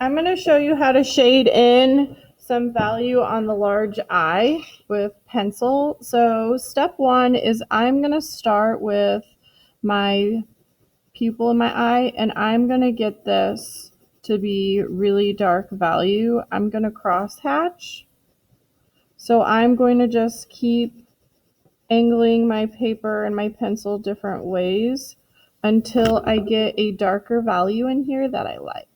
I'm going to show you how to shade in some value on the large eye with pencil. So step one is I'm going to start with my pupil in my eye, and I'm going to get this to be really dark value. I'm going to cross hatch. So I'm going to just keep angling my paper and my pencil different ways until I get a darker value in here that I like.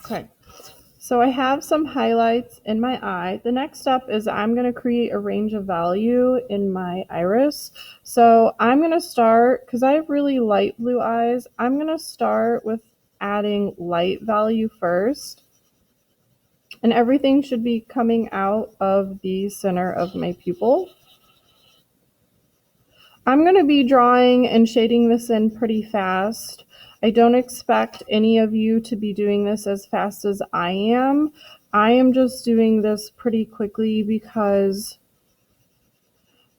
Okay, so I have some highlights in my eye. The next step is I'm going to create a range of value in my iris. So I'm going to start, because I have really light blue eyes, I'm going to start with adding light value first. And everything should be coming out of the center of my pupil. I'm going to be drawing and shading this in pretty fast. I don't expect any of you to be doing this as fast as I am. I am just doing this pretty quickly because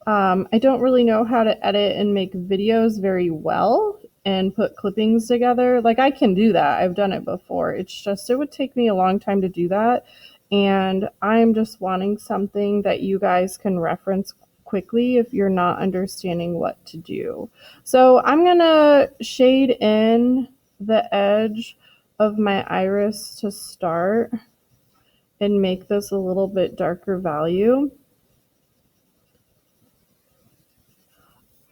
I don't really know how to edit and make videos very well and put clippings together. Like, I can do that. I've done it before. It's just, it would take me a long time to do that. And I'm just wanting something that you guys can reference quickly if you're not understanding what to do. So I'm going to shade in the edge of my iris to start and make this a little bit darker value.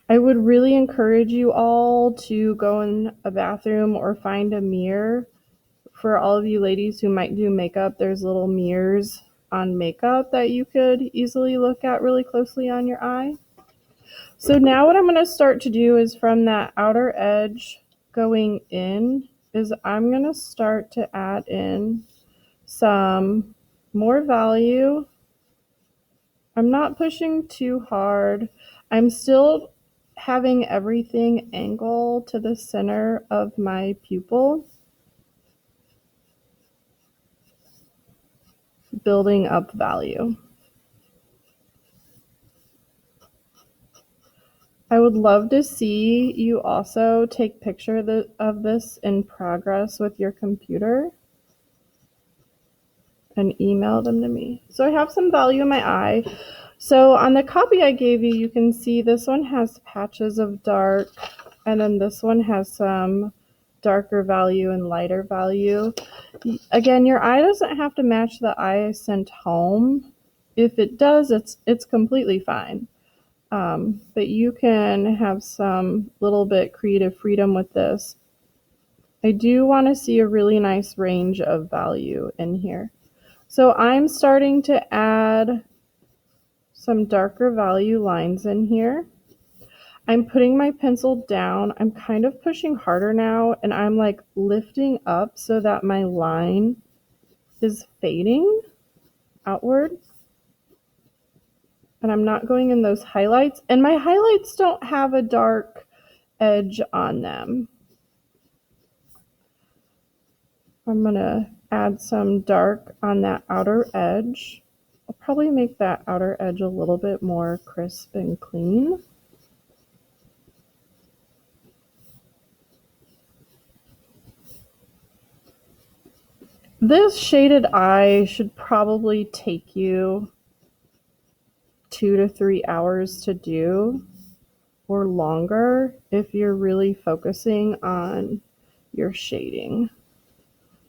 I would really encourage you all to go in a bathroom or find a mirror. For all of you ladies who might do makeup, there's little mirrors on makeup that you could easily look at really closely on your eye. So now what I'm going to start to do is from that outer edge going in is I'm going to start to add in some more value. I'm not pushing too hard. I'm still having everything angle to the center of my pupil, building up value. I would love to see you also take picture of this in progress with your computer and email them to me. So I have some value in my eye. So on the copy I gave you, you can see this one has patches of dark, and then this one has some darker value and lighter value. Again, your eye doesn't have to match the eye I sent home. If it does, it's completely fine. But you can have some little bit creative freedom with this. I do want to see a really nice range of value in here. So I'm starting to add some darker value lines in here. I'm putting my pencil down. I'm kind of pushing harder now, and I'm like lifting up so that my line is fading outward. And I'm not going in those highlights. And my highlights don't have a dark edge on them. I'm going to add some dark on that outer edge. I'll probably make that outer edge a little bit more crisp and clean. This shaded eye should probably take you 2 to 3 hours to do, or longer if you're really focusing on your shading.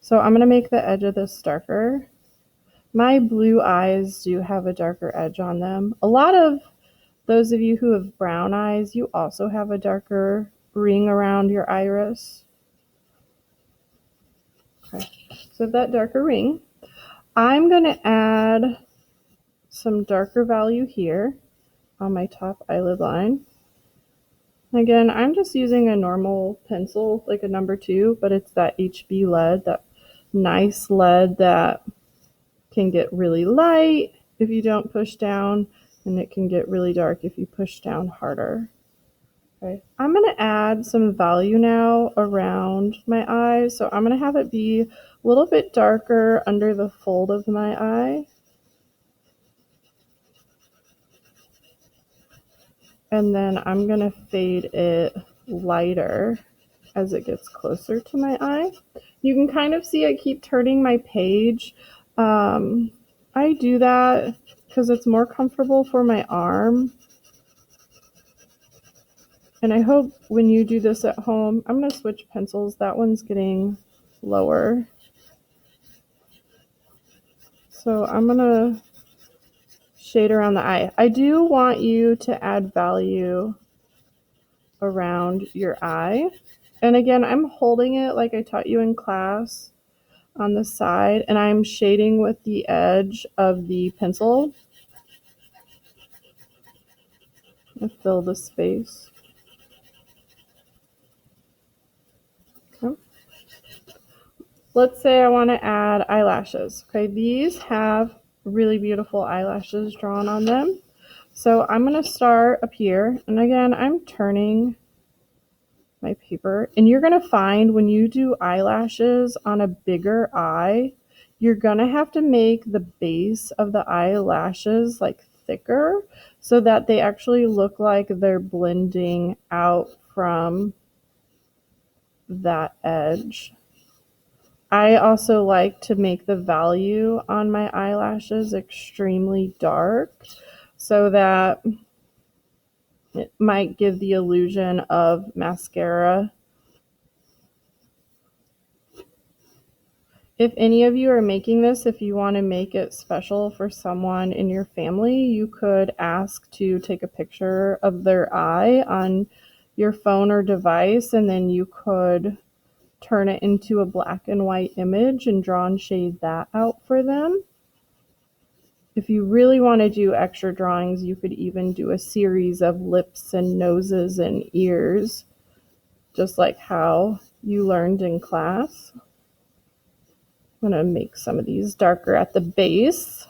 So I'm going to make the edge of this darker. My blue eyes do have a darker edge on them. A lot of those of you who have brown eyes, you also have a darker ring around your iris. Okay, so that darker ring. I'm going to add some darker value here on my top eyelid line. Again, I'm just using a normal pencil, like a number 2, but it's that HB lead, that nice lead that can get really light if you don't push down, and it can get really dark if you push down harder. Okay, I'm going to add some value now around my eyes. So I'm going to have it be a little bit darker under the fold of my eye. And then I'm going to fade it lighter as it gets closer to my eye. You can kind of see I keep turning my page. I do that because it's more comfortable for my arm. And I hope when you do this at home, I'm going to switch pencils. That one's getting lower. So I'm going to shade around the eye. I do want you to add value around your eye. And again, I'm holding it like I taught you in class on the side, and I'm shading with the edge of the pencil to fill the space. Okay. Let's say I want to add eyelashes. Okay, these have really beautiful eyelashes drawn on them. So I'm going to start up here, and again, I'm turning my paper, and you're going to find when you do eyelashes on a bigger eye, you're going to have to make the base of the eyelashes like thicker so that they actually look like they're blending out from that edge. I also like to make the value on my eyelashes extremely dark so that it might give the illusion of mascara. If any of you are making this, if you want to make it special for someone in your family, you could ask to take a picture of their eye on your phone or device, and then you could turn it into a black and white image and draw and shade that out for them. If you really want to do extra drawings, you could even do a series of lips and noses and ears, just like how you learned in class. I'm going to make some of these darker at the base.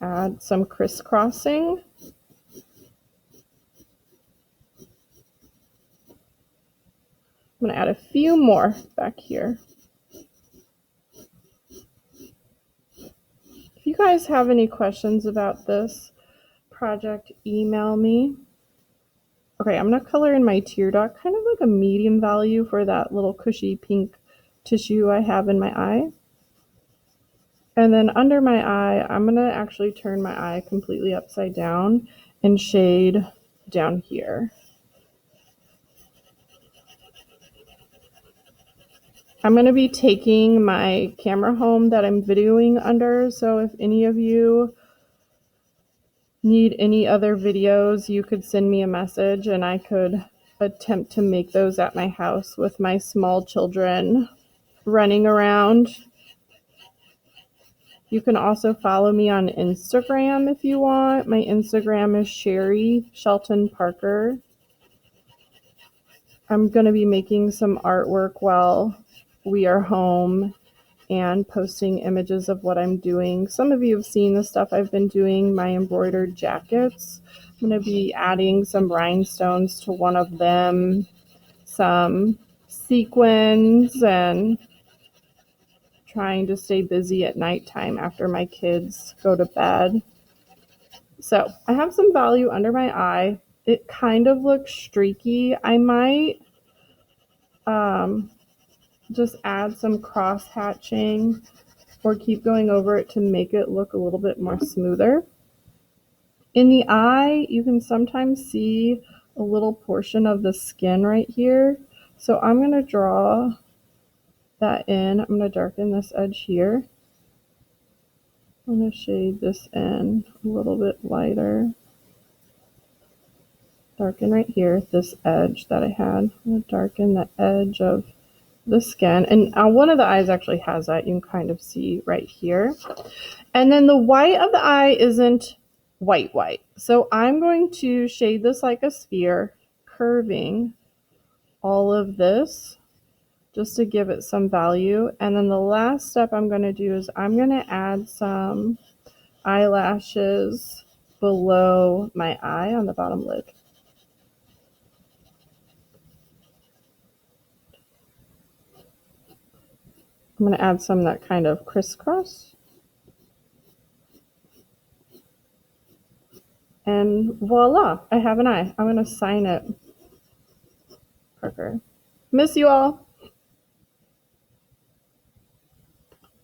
Add some crisscrossing. I'm going to add a few more back here. If you guys have any questions about this project, email me. Okay, I'm going to color in my tear duct, kind of like a medium value for that little cushy pink tissue I have in my eye. And then under my eye, I'm going to actually turn my eye completely upside down and shade down here. I'm going to be taking my camera home that I'm videoing under, so if any of you need any other videos, you could send me a message and I could attempt to make those at my house with my small children running around. You can also follow me on Instagram if you want. My Instagram is Sherry Shelton Parker. I'm going to be making some artwork while we are home and posting images of what I'm doing. Some of you have seen the stuff I've been doing, my embroidered jackets. I'm going to be adding some rhinestones to one of them, some sequins, and trying to stay busy at nighttime after my kids go to bed. So I have some value under my eye. It kind of looks streaky. I might just add some cross hatching or keep going over it to make it look a little bit more smoother. In the eye, you can sometimes see a little portion of the skin right here. So I'm going to draw that in. I'm going to darken this edge here. I'm going to shade this in a little bit lighter. Darken right here, this edge that I had. I'm going to darken the edge of the skin. And one of the eyes actually has that. You can kind of see right here. And then the white of the eye isn't white. So I'm going to shade this like a sphere, curving all of this just to give it some value. And then the last step I'm going to do is I'm going to add some eyelashes below my eye on the bottom lid. I'm going to add some that kind of crisscross. And voila, I have an eye. I'm going to sign it. Parker. Miss you all.